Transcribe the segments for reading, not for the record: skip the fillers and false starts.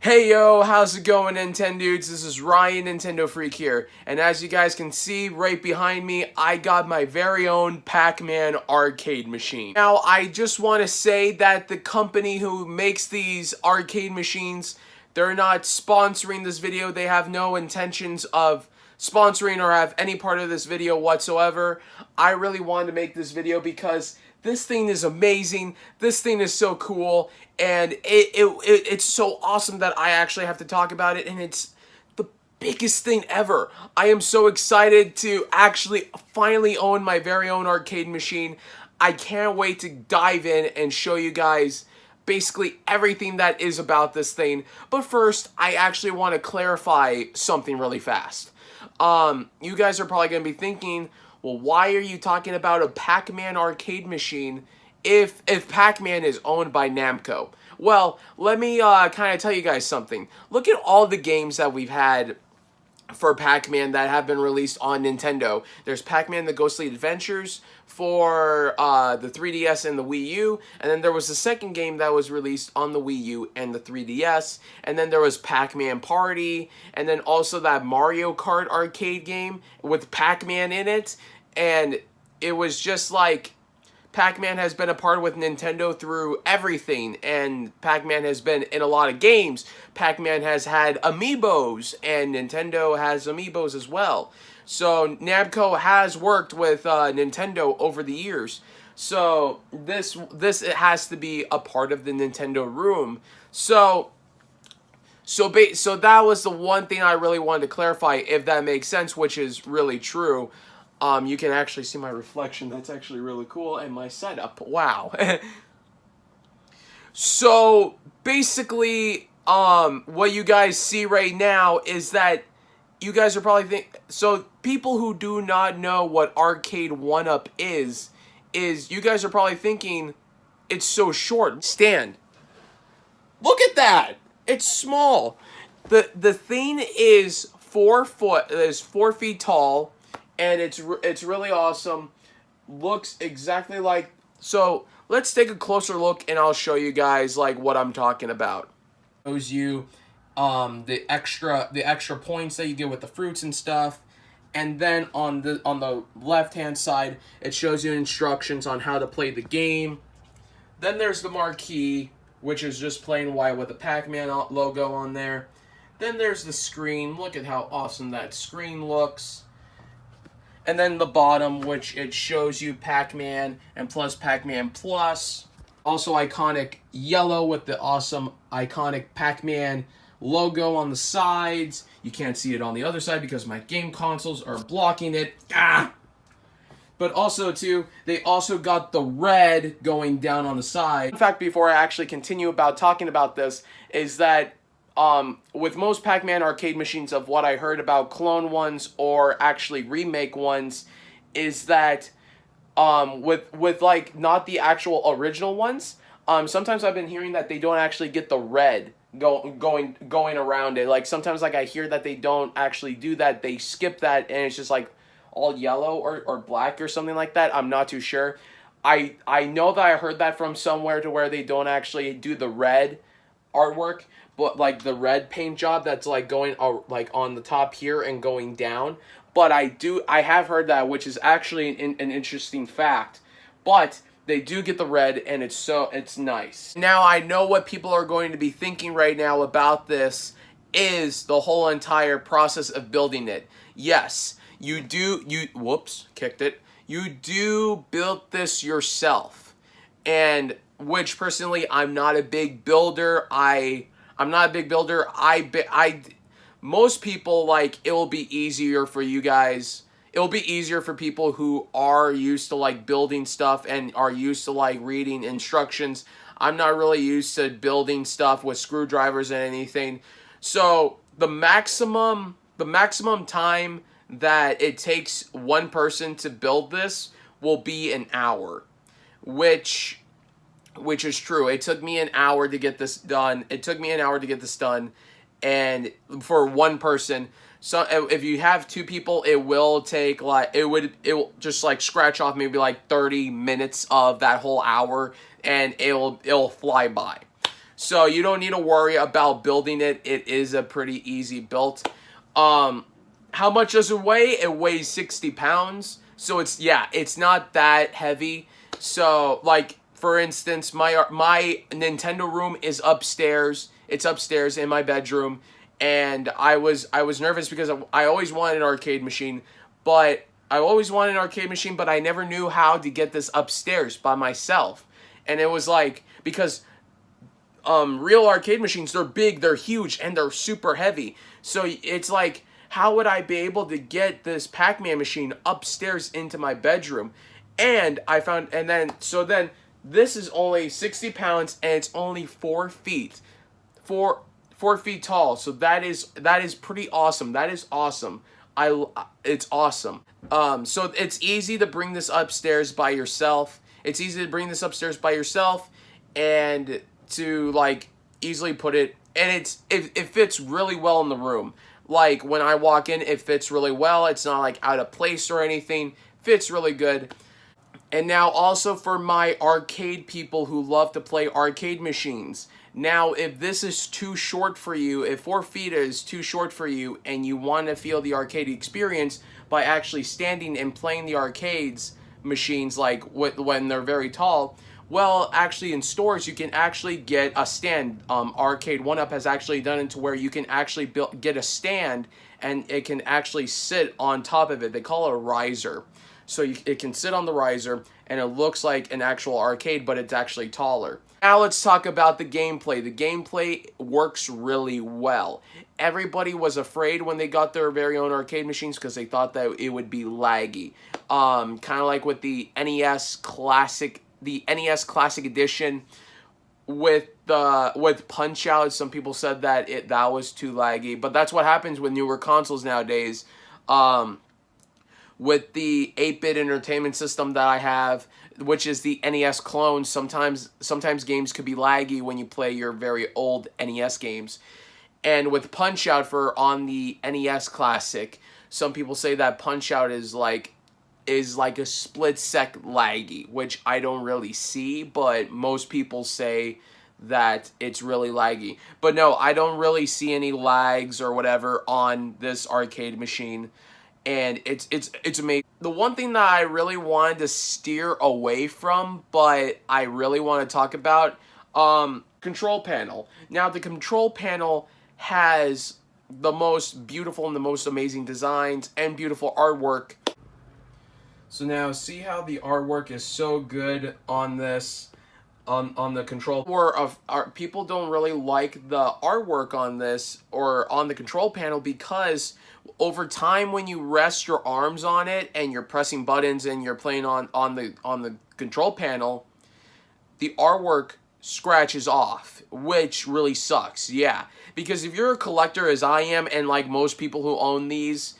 Hey yo, how's it going, Nintendudes? This is Ryan, Nintendo Freak here, and as you guys can see right behind me, I got my very own Pac-Man arcade machine. Now, I just want to say that the company who makes these arcade machines, they're not sponsoring this video. They have no intentions of sponsoring or have any part of this video whatsoever. I really wanted to make this video because this thing is amazing. This thing is so cool, and it's so awesome that I actually have to talk about it, and it's the biggest thing ever. I am so excited to actually finally own my very own arcade machine. I can't wait to dive in and show you guys basically everything that is about this thing. But first, I actually want to clarify something really fast. You guys are probably going to be thinking, well, why are you talking about a Pac-Man arcade machine if Pac-Man is owned by Namco? Well, let me kind of tell you guys something. Look at all the games that we've had for Pac-Man that have been released on Nintendo. There's Pac-Man The Ghostly Adventures for the 3DS and the Wii U, and then there was the second game that was released on the Wii U and the 3DS, and then there was Pac-Man Party, and then also that Mario Kart arcade game with Pac-Man in it, and it was just like Pac-Man has been a part with Nintendo through everything, and Pac-Man has been in a lot of games. Pac-Man has had amiibos, and Nintendo has amiibos as well. So Namco has worked with Nintendo over the years. So this it has to be a part of the Nintendo room. So that was the one thing I really wanted to clarify, if that makes sense, which is really true. You can actually see my reflection. That's actually really cool. And my setup. Wow. So, basically, what you guys see right now is that you guys are probably so people who do not know what Arcade1Up is you guys are probably thinking, it's so short. Stand. Look at that. It's small. The thing is 4 feet tall. And it's really awesome. Looks exactly like... So, let's take a closer look and I'll show you guys like what I'm talking about. Shows you the extra points that you get with the fruits and stuff. And then on the left-hand side, it shows you instructions on how to play the game. Then there's the marquee, which is just plain white with the Pac-Man logo on there. Then there's the screen. Look at how awesome that screen looks. And then the bottom, which it shows you Pac-Man and plus Pac-Man Plus. Also iconic yellow with the awesome iconic Pac-Man logo on the sides. You can't see it on the other side because my game consoles are blocking it. Ah! But also, too, they also got the red going down on the side. In fact, before I actually continue about talking about this, is that with most Pac-Man arcade machines, of what I heard about clone ones or actually remake ones, is that with like not the actual original ones, sometimes I've been hearing that they don't actually get the red going around it. Like sometimes like I hear that they don't actually do that, they skip that, and it's just like all yellow or black or something like that. I'm not too sure. I know that I heard that from somewhere to where they don't actually do the red artwork, but like the red paint job that's like going like on the top here and going down. But I have heard that, which is actually an interesting fact. But they do get the red, and it's nice. Now I know what people are going to be thinking right now about this is the whole entire process of building it. Yes, whoops, kicked it. You do build this yourself, and which personally I'm not a big builder. I'm not a big builder. Most people, like, it will be easier for you guys. It'll be easier for people who are used to like building stuff and are used to like reading instructions. I'm not really used to building stuff with screwdrivers and anything. So the maximum time that it takes one person to build this will be an hour, which is true. It took me an hour to get this done. And for one person. So if you have two people, it will take like it will just like scratch off maybe like 30 minutes of that whole hour, and it'll fly by. So you don't need to worry about building it. It is a pretty easy build. How much does it weigh? It weighs 60 pounds. So it's not that heavy. So like, for instance, my Nintendo room is upstairs. It's upstairs in my bedroom. And I was nervous because I always wanted an arcade machine, but I never knew how to get this upstairs by myself. And it was like, because real arcade machines, they're big, they're huge, and they're super heavy. So it's like, how would I be able to get this Pac-Man machine upstairs into my bedroom? And then this is only 60 pounds, and it's only 4 feet. 4 feet tall. So that is pretty awesome. That is awesome. It's awesome. So it's easy to bring this upstairs by yourself. And to like easily put it, and it fits really well in the room. Like when I walk in, it fits really well. It's not like out of place or anything. Fits really good. And now also for my arcade people who love to play arcade machines. Now, if this is too short for you, if 4 feet is too short for you, and you want to feel the arcade experience by actually standing and playing the arcades machines, like when they're very tall, well, actually in stores you can actually get a stand. Arcad1Up has actually done it to where you can actually get a stand, and it can actually sit on top of it. They call it a riser. So it can sit on the riser, and it looks like an actual arcade, but it's actually taller. Now let's talk about the gameplay. The gameplay works really well. Everybody was afraid when they got their very own arcade machines because they thought that it would be laggy. Kind of like with the NES Classic Edition with Punch-Out. Some people said that that was too laggy, but that's what happens with newer consoles nowadays. With the 8-bit entertainment system that I have, which is the NES clone, sometimes games could be laggy when you play your very old NES games. And with Punch-Out on the NES Classic, some people say that Punch-Out is like a split-sec laggy, which I don't really see, but most people say that it's really laggy. But no, I don't really see any lags or whatever on this arcade machine. And it's amazing. The one thing that I really wanted to steer away from, but I really want to talk about, control panel. Now, the control panel has the most beautiful and the most amazing designs and beautiful artwork. So now, see how the artwork is so good on this, on the control. People don't really like the artwork on this or on the control panel because over time, when you rest your arms on it and you're pressing buttons and you're playing on the control panel, the artwork scratches off, which really sucks. Yeah, because if you're a collector as I am, and like most people who own these,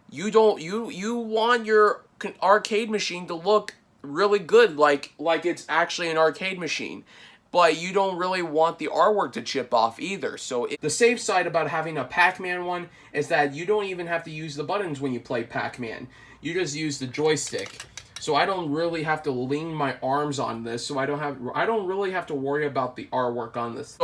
you want your arcade machine to look really good, like it's actually an arcade machine. But you don't really want the artwork to chip off either. So the safe side about having a Pac-Man one is that you don't even have to use the buttons when you play Pac-Man. You just use the joystick. So I don't really have to lean my arms on this. So I don't really have to worry about the artwork on this.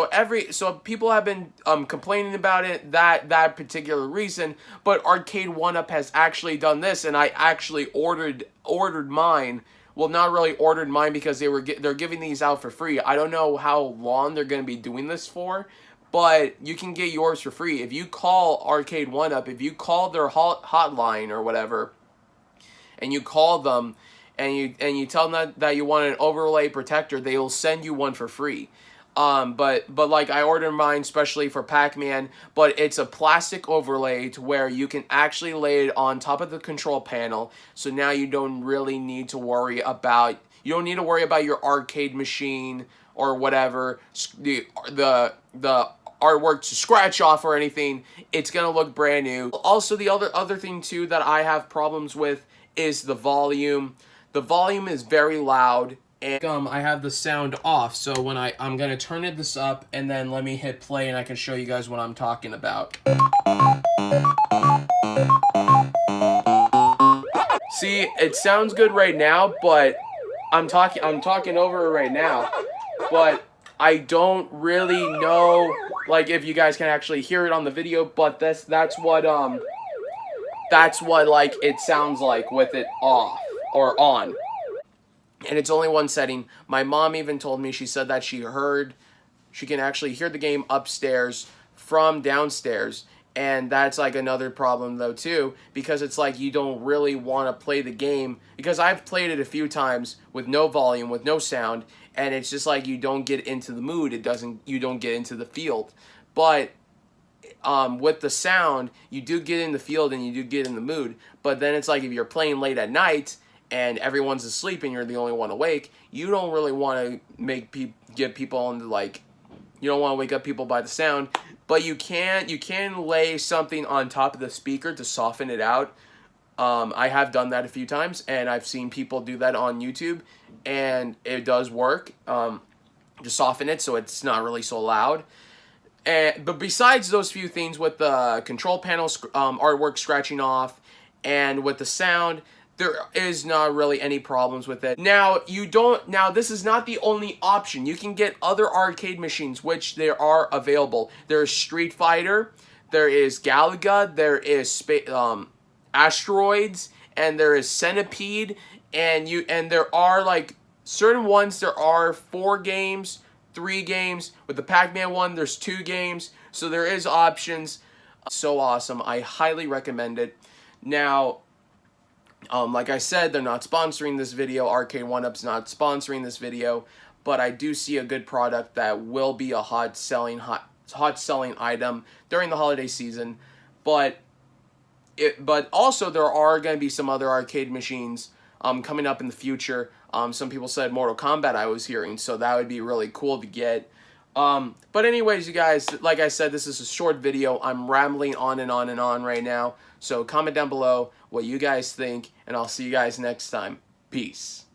So people have been complaining about it, that particular reason. But Arcad1Up has actually done this, and I actually ordered mine. Well, not really ordered mine because they're giving these out for free. I don't know how long they're going to be doing this for, but you can get yours for free. If you call Arcad1Up, if you call their hotline or whatever, and you call them and you tell them that you want an overlay protector, they will send you one for free. But like I ordered mine especially for Pac-Man, but it's a plastic overlay to where you can actually lay it on top of the control panel. So now you don't really need to worry about your arcade machine or whatever, the artwork to scratch off or anything. It's gonna look brand new. Also, the other thing too that I have problems with is the volume. The volume is very loud. And I have the sound off, so when I'm gonna turn this up, and then let me hit play, and I can show you guys what I'm talking about. See, it sounds good right now, but I'm talking over it right now. But I don't really know, like, if you guys can actually hear it on the video, but that's what like it sounds like with it off or on. And it's only one setting. My mom even told me, she said that she can actually hear the game upstairs from downstairs. And that's like another problem though too, because it's like you don't really want to play the game, because I've played it a few times with no volume, with no sound, and it's just like you don't get into the mood. You don't get into the field. But with the sound, you do get in the field and you do get in the mood. But then it's like if you're playing late at night and everyone's asleep and you're the only one awake, you don't really want to get people into, like, you don't want to wake up people by the sound. But you can lay something on top of the speaker to soften it out. I have done that a few times, and I've seen people do that on YouTube, and it does work. To soften it so it's not really so loud. But besides those few things, with the control panel artwork scratching off and with the sound, there is not really any problems with it. Now, this is not the only option. You can get other arcade machines, which there are available. There is Street Fighter, there is Galaga, there is Asteroids, and there is Centipede, and there are, like, certain ones, there are 4 games, 3 games. With the Pac-Man one, there's 2 games. So there is options. So awesome. I highly recommend it. Now, like I said, they're not sponsoring this video. Arcade1Up's not sponsoring this video, but I do see a good product that will be a hot selling item during the holiday season. But also there are going to be some other arcade machines coming up in the future. Some people said Mortal Kombat, I was hearing, so that would be really cool to get. But anyways, you guys, like I said, this is a short video. I'm rambling on and on and on right now. So comment down below what you guys think, and I'll see you guys next time. Peace.